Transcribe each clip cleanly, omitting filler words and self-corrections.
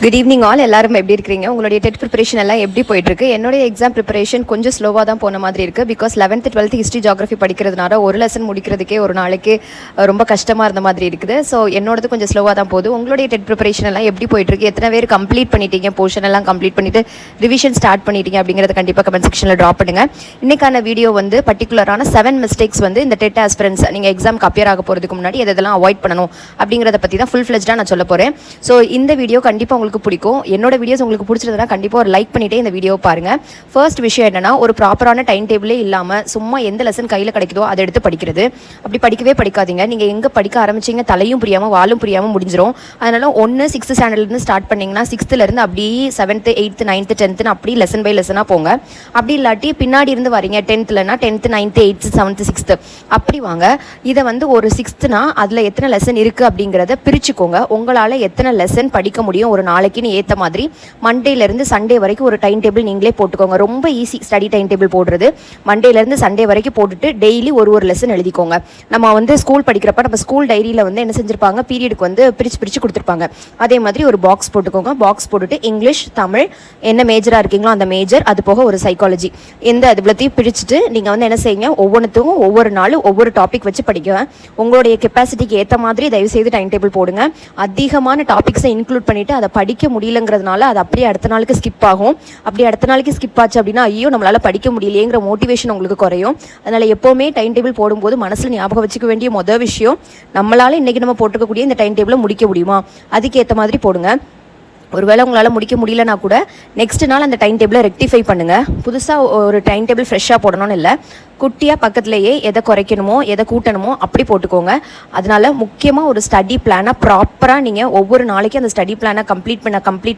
Good evening all. எல்லாரும் எப்படி இருக்கிறீங்க? உங்களுடைய டெட் ப்ரிப்பரேஷன் எல்லாம் எப்படி போயிட்டு இருக்கு? என்னுடைய எக்ஸாம் ப்ரிப்பரேஷன் கொஞ்சம் ஸ்லோவாக தான் போன மாதிரி இருக்குது. Because 11th 12th history geography படிக்கிறதுனால ஒரு லெசன் முடிக்கிறதுக்கே ஒரு நாளைக்கு ரொம்ப கஷ்டமாக இருந்த மாதிரி இருக்குது. ஸோ என்னோடது கொஞ்சம் ஸ்லோவாக தான் போகுது. உங்களுடைய டெட் ப்ரிப்பரேஷன் எல்லாம் எப்படி போயிட்டு இருக்கு? எத்தனை பேர் கம்ப்ளீட் பண்ணிட்டீங்க? போர்ஷன் எல்லாம் கம்ப்ளீட் பண்ணிட்டு ரிவிஷன் ஸ்டார்ட் பண்ணிட்டீங்க அப்படிங்கிறத கண்டிப்பாக கமெண்ட் செக்ஷனில் ட்ராப் பண்ணுங்க. இன்னைக்கான வீடியோ வந்து பர்டிகுலரான 7 மிஸ்டேக்ஸ் வந்து இந்த டெட் ஆஸ்பிரன்ஸ் நீங்கள் எக்ஸாம்க்கு அப்பியர் ஆக போகிறதுக்கு முன்னாடி எதெல்லாம் அவாய்ட் பண்ணணும் அப்படிங்கிறத பற்றி தான் ஃபுல் ஃப்ளெஜ்டாக நான் சொல்ல போகிறேன். ஸோ இந்த வீடியோ கண்டிப்பாக உங்களுக்கு பிடிக்கும். என்னோட வீடியோஸ் உங்களுக்கு பிடிச்சிருந்தா கண்டிப்பாக ஒரு லைக் பண்ணிட்டே இந்த வீடியோ பாருங்க. ஃபர்ஸ்ட் விஷயம் என்னன்னா, ஒரு ப்ராப்பரான டைம் டேபிளே இல்லாமல் சும்மா எந்த லெசன் கையில் கிடைக்குதோ அதை எடுத்து படிக்கிறது. அப்படி படிக்கவே படிக்காதீங்க. நீங்கள் எங்கே படிக்க ஆரம்பிச்சிங்க தலையும் புரியாமல் வாலும் புரியாமல் முடிஞ்சிடும். அதனால 6th ஸ்டாண்டர்ட்லேருந்து ஸ்டார்ட் பண்ணிங்கன்னா 6thலேருந்து அப்படியே 7th 8th 9th 10th அப்படி லெசன் பை லெசனாக போங்க. அப்படி இல்லாட்டி பின்னாடி இருந்து வரீங்க 10thலனா 10th 9th 8th 7th 6th அப்படி வாங்க. இதை வந்து ஒரு 6thனா அதில் எத்தனை லெசன் இருக்குது அப்படிங்கிறத பிரிச்சுக்கோங்க. உங்களால் எத்தனை லெசன் படிக்க முடியும் ஒரு நாளைக்குன்னு ஏற்ற மாதிரி மண்டேலேருந்து சண்டே வரைக்கும் ஒரு டைம் டேபிள் நீங்களே போட்டுக்கோங்க. ரொம்ப ஈஸி ஸ்டடி டைம் டேபிள் போடுறது. மண்டேலேருந்து சண்டே வரைக்கும் போட்டுட்டு டெய்லி ஒரு லெசன் எழுதிக்கோங்க. நம்ம வந்து ஸ்கூல் படிக்கிறப்ப நம்ம ஸ்கூல் டைரியில் வந்து என்ன செஞ்சிருப்பாங்க, பீரியடுக்கு வந்து பிரித்து கொடுத்துருப்பாங்க. அதே மாதிரி ஒரு பாக்ஸ் போட்டுக்கோங்க. பாக்ஸ் போட்டுட்டு இங்கிலீஷ் தமிழ் என்ன மேஜராக இருக்கீங்களோ அந்த மேஜர், அது போக ஒரு சைக்காலஜி, எந்த அதுலத்தையும் பிரிச்சுட்டு நீங்கள் வந்து என்ன செய்யுங்க, ஒவ்வொன்றுத்துக்கும் ஒவ்வொரு நாளும் ஒவ்வொரு டாபிக் வச்சு படிக்க உங்களுடைய கெப்பாசிட்டிக்கு ஏற்ற மாதிரி தயவுசெய்து டைம் டேபிள் போடுங்க. அதிகமான டாபிக்ஸை இன்க்ளூட் பண்ணிவிட்டு அதை படிக்க முடியலங்கிறதுனால அது அப்படியே அடுத்த நாளுக்கு ஸ்கிப் ஆகும். அப்படி அடுத்த நாளைக்கு ஸ்கிப் ஆச்சு அப்படின்னா ஐயோ நம்மளால் படிக்க முடியலையேங்கிற மோட்டிவேஷன் உங்களுக்கு குறையும். அதனால் எப்போவுமே டைம் டேபிள் போடும்போது மனசில் ஞாபகம் வச்சுக்க வேண்டிய மொதல் விஷயம், நம்மளால் இன்றைக்கி நம்ம போட்டுக்கக்கூடிய இந்த டைம் டேபிளை முடிக்க முடியுமா, அதுக்கேற்ற மாதிரி போடுங்க. ஒருவேளை உங்களால் முடிக்க முடியலனா கூட நெக்ஸ்ட் நாள் அந்த டைம் டேபிளை ரெக்டிஃபை பண்ணுங்கள். புதுசாக ஒரு டைம் டேபிள் ஃப்ரெஷ்ஷாக போடணும்னு இல்லை, குட்டியாக பக்கத்துலேயே எதை குறைக்கணுமோ எதை கூட்டணுமோ அப்படி போட்டுக்கோங்க. அதனால் முக்கியமாக ஒரு ஸ்டடி பிளானை ப்ராப்பராக நீங்கள் ஒவ்வொரு நாளைக்கு அந்த ஸ்டடி பிளானை கம்ப்ளீட்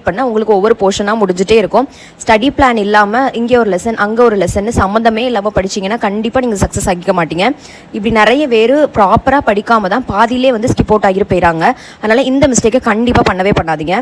பண்ண உங்களுக்கு ஒவ்வொரு போர்ஷனாக முடிஞ்சிட்டே இருக்கும். ஸ்டடி பிளான் இல்லாமல் இங்கே ஒரு லெசன் அங்கே ஒரு லெசன் சம்மந்தமே இல்லாமல் படிச்சிங்கன்னா கண்டிப்பாக நீங்கள் சக்ஸஸ் ஆகிக்க மாட்டீங்க. இப்படி நிறைய பேர் ப்ராப்பராக படிக்காமல் தான் பாதியிலே வந்து ஸ்கிப் அவுட் ஆகிட்டு போயிறாங்க. அதனால் இந்த மிஸ்டேக்கை கண்டிப்பாக பண்ணவே பண்ணாதீங்க.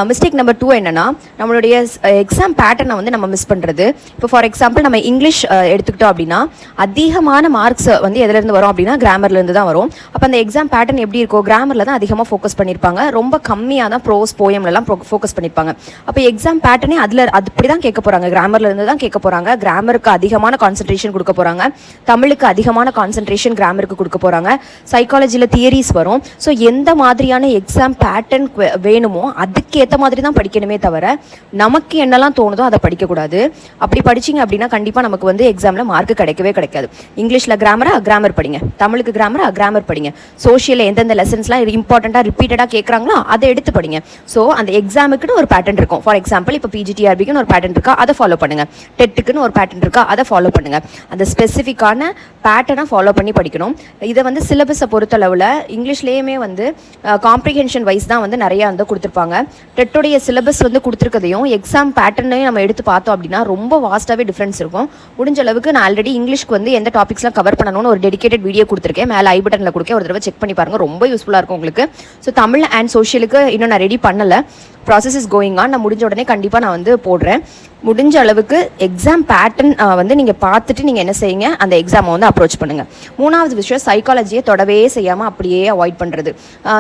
மிஸ்டேக் நம்பர் 2 என்னன்னா, நம்மளுடைய எக்ஸாம் பேட்டர்னை வந்து நம்ம மிஸ் பண்ணுறது. இப்போ ஃபார் எக்ஸாம்பிள் நம்ம இங்கிலீஷ் எடுத்துக்கிட்டோம் அப்படின்னா அதிகமான மார்க்ஸ் வந்து எதுலேருந்து வரும் அப்படின்னா கிராமர்லேருந்து தான் வரும். அப்போ அந்த எக்ஸாம் பேட்டர்ன் எப்படி இருக்கும், கிராமரில் தான் அதிகமாக ஃபோக்கஸ் பண்ணியிருப்பாங்க, ரொம்ப கம்மியாக தான் ப்ரோஸ் போயம்லாம் ஃபோக்கஸ் பண்ணியிருப்பாங்க. அப்போ எக்ஸாம் பேட்டர்னே அப்படி தான் கேட்க போகிறாங்க, கிராமர்லேருந்து தான் கேட்க போகிறாங்க. கிராமருக்கு அதிகமான கான்சன்ட்ரேஷன் கொடுக்க போகிறாங்க, தமிழுக்கு அதிகமான கான்சன்ட்ரேஷன் கிராமருக்கு கொடுக்க போகிறாங்க, சைக்காலஜியில் தியரிஸ் வரும். ஸோ எந்த மாதிரியான எக்ஸாம் பேட்டர்ன் வேணுமோ அதுக்கேற்ற மாதிரி தான் படிக்கணுமே தவிர நமக்கு என்னெல்லாம் தோணுதோ அதை படிக்கக்கூடாது. அப்படி படிச்சிங்க அப்படின்னா கண்டிப்பாக நமக்கு வந்து எக்ஸாமில் மார்க் கிடைக்கவே கிடைக்காது. இங்கிலீஷில் கிராமர் படிங்க, தமிழுக்கு கிராமர் படிங்க, சோஷியலில் எந்தெந்த லெசன்ஸ்லாம் இம்பார்ட்டண்ட்டாக ரிப்பீட்டடாக கேட்குறாங்களோ அதை எடுத்து படிங்க. ஸோ அந்த எக்ஸாமுக்குன்னு ஒரு பேட்டர்ன் இருக்கும். ஃபார் எக்ஸாம்பிள் இப்போ பிஜிடிஆர்பிக்குன்னு ஒரு பேட்டர்ன் இருக்கா, அதை ஃபாலோ பண்ணுங்கள். டெட்டுக்குன்னு ஒரு பேட்டர்ன் இருக்கா, அதை ஃபாலோ பண்ணுங்கள். அந்த ஸ்பெசிஃபிக்கான பேட்டர்னை ஃபாலோ பண்ணி படிக்கணும். இதை வந்து சிலபஸை பொறுத்தளவில் இங்கிலீஷ்லேயுமே வந்து காம்ப்ரிஹென்ஷன் வைஸ் தான் வந்து நிறையா வந்து கொடுத்துருப்பாங்க. டெட்டுடைய சிலபஸ் வந்து கொடுத்துருக்கதையும் எக்ஸாம் பேட்டர்னையும் நம்ம எடுத்து பார்த்தோம் அப்படின்னா ரொம்ப வாஸ்ட்டாகவே டிஃப்ரென்ஸ் இருக்கும். முடிஞ்ச அளவுக்கு நான் ஆல்ரெடி இங்கிலீஷ்க்கு வந்து எந்த டாபிக்ஸ்லாம் கவர் பண்ணணும்னு ஒரு டெடிகேட்டட் வீடியோ கொடுத்துருக்கேன், மேலே ஐ பட்டனில் கொடுக்க ஒரு தடவை செக் பண்ணி பாருங்கள், ரொம்ப யூஸ்ஃபுல்லாக இருக்கும் உங்களுக்கு. ஸோ தமிழ் அண்ட் சோஷியலுக்கு இன்னும் நான் ரெடி பண்ணலை, ப்ராசஸ் இஸ் கோயிங் ஆன். நான் முடிஞ்ச உடனே கண்டிப்பாக நான் வந்து போடுறேன். முடிஞ்ச அளவுக்கு எக்ஸாம் பேட்டர்ன் வந்து நீங்கள் பார்த்துட்டு நீங்கள் என்ன செய்யுங்க, அந்த எக்ஸாமை வந்து அப்ரோச் பண்ணுங்கள். 3வது விஷயம், சைக்காலஜியை தொடவே செய்யாமல் அப்படியே அவாய்ட் பண்ணுறது.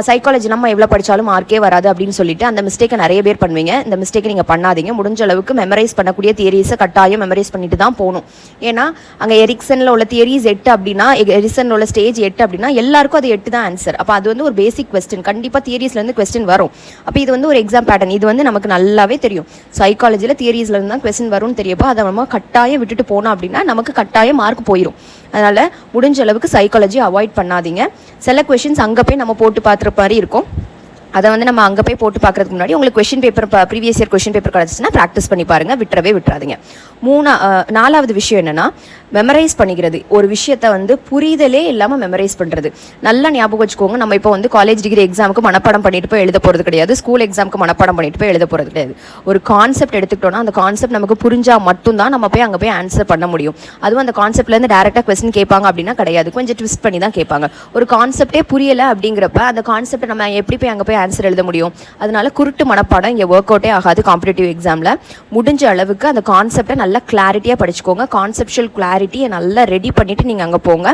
சைக்காலஜி நம்ம எவ்வளோ படித்தாலும் மார்க்கே வராது அப்படின்னு சொல்லிட்டு அந்த மிஸ்டேக்கை நிறைய பேர் பண்ணுவீங்க. இந்த மிஸ்டேக்கை நீங்கள் பண்ணாதீங்க. முடிஞ்ச அளவுக்கு மெமரைஸ் பண்ணக்கூடிய தியரிஸை கட்டாயம் மெமரைஸ் பண்ணிட்டு தான் போகணும். ஏன்னா அங்கே எரிக்சனில் உள்ள தியரிஸ் 8 அப்படின்னா, எரிக்சனில் உள்ள ஸ்டேஜ் 8 அப்படின்னா எல்லாருக்கும் அது 8 தான் ஆன்சர். அப்போ அது வந்து ஒரு பேசிக் கொஸ்டின், கண்டிப்பாக தியரிஸ்லேருந்து கொஸ்டின் வரும். அப்போ இது வந்து ஒரு எக்ஸாம் பேட்டர்ன், இது வந்து நமக்கு நல்லாவே தெரியும். சைக்காலஜியில் தியரிஸ்லேருந்து தான் கொஸ்டின் வரும்னு தெரியப்போ அதை நம்ம கட்டாயம் விட்டுட்டு போனோம் அப்படின்னா நமக்கு கட்டாயம் மார்க் போயிடும். அதனால் முடிஞ்ச அளவுக்கு சைக்காலஜி அவாய்ட் பண்ணாதீங்க. சில கொஸ்டின்ஸ் அங்கே போய் நம்ம போட்டு பார்த்துற மாதிரி இருக்கும், அதை வந்து நம்ம அங்கே போய் போட்டு பார்க்குறதுக்கு முன்னாடி உங்களுக்கு question paper previous year question paper கிடச்சிச்சுன்னா ப்ராக்டிஸ் பண்ணி பாருங்கள், விட்டுறாதீங்க. 4வது விஷயம் என்னென்னா, மெமரைஸ் பண்ணிக்கிறது. ஒரு விஷயத்தை வந்து புரிதலே இல்லாமல் மெமரைஸ் பண்ணுறது. நல்லா ஞாபகம் வச்சுக்கோங்க, நம்ம இப்போ வந்து காலேஜ் டிகிரி எக்ஸாமுக்கு மனப்பாடம் பண்ணிட்டு போய் எழுத போகிறது கிடையாது, ஸ்கூல் எக்ஸாமுக்கு மனப்பாடம் பண்ணிட்டு போய் எழுத போகிறது கிடையாது. ஒரு கான்செப்ட் எடுத்துக்கிட்டோன்னா அந்த கான்செப்ட் நமக்கு புரிஞ்சால் மட்டும்தான் நம்ம போய் அங்கே போய் ஆன்சர் பண்ண முடியும். அதுவும் அந்த கான்செப்ட்லேருந்து டேரெக்டாக கொஸ்டின் கேட்பாங்க அப்படின்னா கிடையாது, கொஞ்சம் ட்விஸ்ட் பண்ணி தான் கேட்பாங்க. ஒரு கான்செப்டே புரியலை அப்படிங்கிறப்ப அந்த கான்செப்டை நம்ம எப்படி போய் அங்கே போய் ஆன்சர் எழுத முடியும். அதனால குருட்டு மனப்பாடம் இங்கே ஒர்க் அவுட்டே ஆகாது காம்படிட்டிவ் எக்ஸாமில். முடிஞ்ச அளவுக்கு அந்த கான்செப்டை நல்லா கிளாரிட்டியாக படிச்சுக்கோங்க. கான்செப்ஷுவல் கிளாரிட்டியை நல்லா ரெடி பண்ணிவிட்டு நீங்கள் அங்கே போங்க.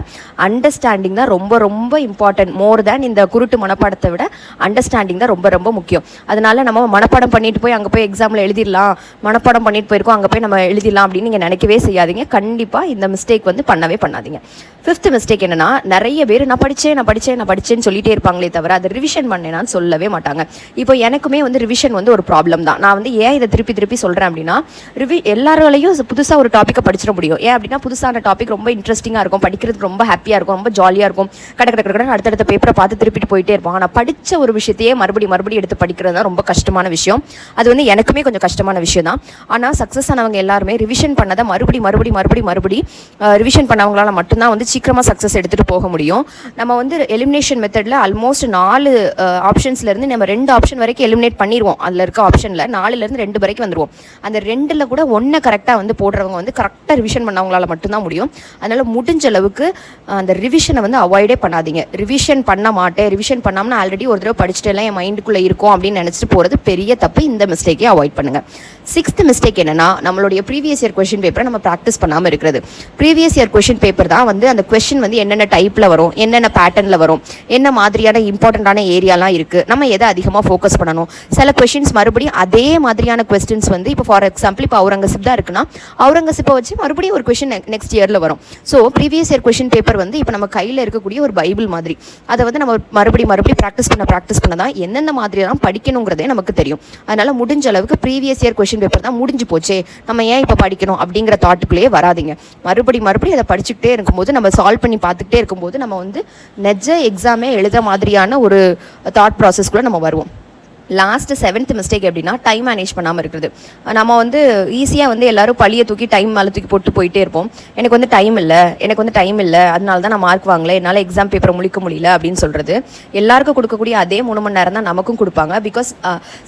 அண்டர்ஸ்டாண்டிங் தான் ரொம்ப ரொம்ப இம்பார்ட்டன்ட். மோர் தேன் இந்த குருட்டு மனப்பாடத்தை விட அண்டர்ஸ்டாண்டிங் தான் ரொம்ப ரொம்ப முக்கியம். அதனால நம்ம மனப்பாடம் பண்ணிட்டு போய் அங்கே போய் எக்ஸாமில் எழுதிடலாம், மனப்பாடம் பண்ணிட்டு போயிருக்கோம் அங்கே போய் நம்ம எழுதிடலாம் அப்படின்னு நீங்கள் நினைக்கவே செய்யாதீங்க. கண்டிப்பாக இந்த மிஸ்டேக் வந்து பண்ணவே பண்ணாதீங்க. 5th மிஸ்டேக் என்னன்னா, நிறைய பேர் நான் படித்தேன்னு சொல்லிட்டே இருப்பாங்களே தவிர அதை ரிவிஷன் பண்ணேனான்னு சொல்லவே மாட்டாங்க. இப்போ எனக்குமே வந்து ரிவிஷன் வந்து ஒரு ப்ராப்ளம் தான். நான் வந்து ஏன் இதை திருப்பி சொல்கிறேன் அப்படின்னா, எல்லாராலையும் புதுசாக ஒரு டாப்பிக்கை படிச்சிட முடியும். ஏன் அப்படின்னா புதுசான டாபிக் ரொம்ப இன்ட்ரெஸ்டிங்காக இருக்கும், படிக்கிறதுக்கு ரொம்ப ஹாப்பியாக இருக்கும், ரொம்ப ஜாலியாக இருக்கும். கடை அடுத்தடுத்த பேப்பரை பார்த்து திருப்பிட்டு போயிட்டே இருப்பாங்க. ஆனால் படித்த ஒரு விஷயத்தையே மறுபடியும் எடுத்து படிக்கிறது தான் ரொம்ப கஷ்டமான விஷயம். அது வந்து எனக்குமே கொஞ்சம் கஷ்டமான விஷயம் தான். ஆனால் சக்ஸஸ் ஆனவங்க எல்லாருமே ரிவிஷன் பண்ணதை மறுபடி ரிவிஷன் பண்ணவங்களால மட்டும்தான் வந்து சீக்கிரமாக சக்ஸஸ் எடுத்துகிட்டு போக முடியும். நம்ம வந்து எலிமினேஷன் மெத்தடில் ஆல்மோஸ்ட் 4 ஆப்ஷன்ஸ்லேருந்து நம்ம 2 ஆப்ஷன் வரைக்கும் எலிமினேட் பண்ணிடுவோம். அதில் இருக்க ஆப்ஷனில் 4லேருந்து 2 வரைக்கும் வந்துடுவோம். அந்த 2ல் கூட 1 கரெக்டாக வந்து போடுறவங்க வந்து கரெக்டாக ரிவிஷன் பண்ணவங்களால மட்டும்தான் முடியும். அதனால் முடிஞ்ச அளவுக்கு அந்த ரிவிஷனை வந்து அவாய்டே பண்ணாதீங்க. ரிவிஷன் பண்ணாமல் ஆல்ரெடி ஒரு தடவை படிச்சுட்டு என் மைண்டுக்குள்ளே இருக்கும் அப்படின்னு நினச்சிட்டு போகிறது பெரிய தப்பு. இந்த மிஸ்டேக்கே அவாய்ட் பண்ணுங்கள். 6th மிஸ்டேக் என்னன்னா, நம்மளுடைய ப்ரீவியஸ் இயர் கொஸ்டின் பேப்பரை நம்ம ப்ராக்டிஸ் பண்ணாமல் இருக்கிறது. ப்ரீவியஸ் இயர் கொஸ்டின் பேப்பர் தான் வந்து அந்த கொஸ்டின் வந்து என்னென்ன டைப்பில் வரும், என்னென்ன பேட்டர்னில் வரும், என்ன மாதிரியான இம்பார்ட்டண்ட்டான ஏரியாலாம் இருக்குது, நம்ம எதை அதிகமாக ஃபோக்கஸ் பண்ணணும். சில கொஸ்டின்ஸ் மறுபடியும் அதே மாதிரியான கொஸ்டின்ஸ் வந்து இப்போ ஃபார் எக்ஸாம்பிள் இப்போ அவுரங்கசீப் தான் இருக்குன்னா அவுரங்கசீப்பை வச்சு மறுபடியும் ஒரு கொஸ்டின் நெக்ஸ்ட் இயரில் வரும். So previous year question paper வந்து இப்போ நம்ம கையில் இருக்கக்கூடிய ஒரு பைபிள் மாதிரி. அதை வந்து நம்ம மறுபடியும் ப்ராக்டிஸ் பண்ண தான் எந்தெந்த மாதிரியெல்லாம் படிக்கணுங்கிறதே நமக்கு தெரியும். அதனால் முடிஞ்ச அளவுக்கு ப்ரீவியஸ் இயர் கொஸ்டின் பேப்பர் தான் முடிஞ்சு போச்சே, நம்ம ஏன் இப்போ படிக்கணும் அப்படிங்கிற தாட்டுக்குள்ளேயே வராதிங்க. மறுபடியும் அதை படிச்சுக்கிட்டே இருக்கும்போது, நம்ம சால்வ் பண்ணி பார்த்துக்கிட்டே இருக்கும்போது நம்ம வந்து நெஜ எக்ஸாமே எழுத மாதிரியான ஒரு தாட் ப்ராசஸ்க்குள்ளே நம்ம வருவோம். லாஸ்ட்டு 7th மிஸ்டேக் எப்படின்னா, டைம் மேனேஜ் பண்ணாமல் இருக்கிறது. நம்ம வந்து ஈஸியாக வந்து எல்லோரும் பழியை தூக்கி டைம் மேலே தூக்கி போட்டு போயிட்டே இருப்போம். எனக்கு வந்து டைம் இல்லை, அதனால தான் நான் மார்க் வாங்கலை, என்னால் எக்ஸாம் பேப்பரை முடிக்க முடியல அப்படின்னு சொல்கிறது. எல்லாருக்கும் கொடுக்கக்கூடிய அதே 3 மணி நேரம் தான் நமக்கும் கொடுப்பாங்க. பிகாஸ்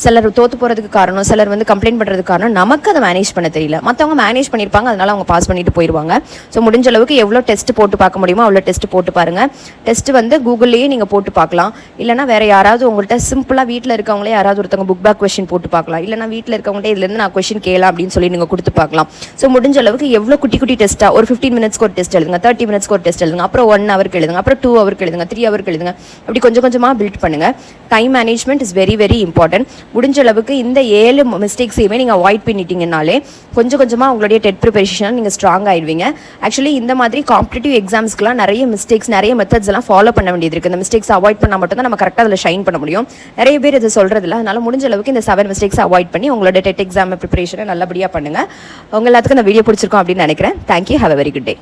சிலர் தோற்று போகிறதுக்கு காரணம், சிலர் வந்து கம்ப்ளைண்ட் பண்ணுறதுக்கு காரணம் நமக்கு அதை மேனேஜ் பண்ண தெரியல. மற்றவங்க மேனேஜ் பண்ணியிருப்பாங்க, அதனால் அவங்க பாஸ் பண்ணிட்டு போயிடுவாங்க. ஸோ முடிஞ்ச அளவுக்கு எவ்வளோ டெஸ்ட் போட்டு பார்க்க முடியுமோ அவ்வளோ டெஸ்ட் போட்டு பாருங்கள். டெஸ்ட் வந்து கூகுள்லேயே நீங்கள் போட்டு பார்க்கலாம். இல்லைனா வேறு யாராவது உங்கள்கிட்ட சிம்பிளாக வீட்டில் இருக்கவங்களே யாராவது ஒருத்தவங்க புக் பேக் கொஸ்டின் போட்டு பார்க்கலாம். இல்லைனா வீட்டில் இருக்கவங்கள்ட்ட இதுலேருந்து நான் கொஸ்டின் கேளலாம் அப்படின்னு சொல்லி நீங்கள் கொடுத்து பார்க்கலாம். ஸோ முடிஞ்ச அளவுக்கு எவ்வளோ குட்டி டெஸ்ட்டாக ஒரு 15 மினிட்ஸ்க்கு ஒரு டெஸ்ட் எழுதுங்க, 30 மினிட்ஸ்க்கு ஒரு டெஸ்ட் எழுதுங்க, அப்புறம் 1 ஹவருக்கு எழுதுங்க, அப்புறம் 2 ஹவருக்கு எழுதுங்க, 3 ஹவருக்கு எழுதுங்க. அப்படி கொஞ்சமாக பில்ட் பண்ணுங்கள். Time management is very very important. முடிஞ்ச அளவுக்கு இந்த 7 மிஸ்டேக்ஸையுமே நீங்கள் அவாய்ட் பண்ணிட்டீங்கனாலே கொஞ்சமாக உங்களுடைய டெட் ப்ரிப்பரேஷன் நீங்கள் ஸ்ட்ராங் ஆயிடுவீங்க. ஆக்சுவலி இந்த மாதிரி காம்படிட்டிவ் எக்ஸாம்ஸ்க்குலாம் நிறைய மிஸ்டேக்ஸ், நிறைய மெத்தட்ஸ் எல்லாம் ஃபாலோ பண்ண வேண்டியது இருக்குது. இந்த மிஸ்டேக்ஸ் அவாய்ட் பண்ணால் மட்டும் தான் நம்ம கரெக்டாக அதில் ஷைன் பண்ண முடியும். நிறைய பேர் இதை சொல்கிறதில்ல. அதனால் முடிஞ்ச அளவுக்கு இந்த 7 மிஸ்டேக்ஸ் அவாய்ட் பண்ணி உங்களோட டெட் எக்ஸாம் ப்ரிப்பரேஷனை நல்லபடியாக பண்ணுங்கள். உங்கள் எல்லாத்துக்கும் இந்த வீடியோ பிடிச்சிருக்கோம் அப்படின்னு நினைக்கிறேன். Thank you. Have a very good day.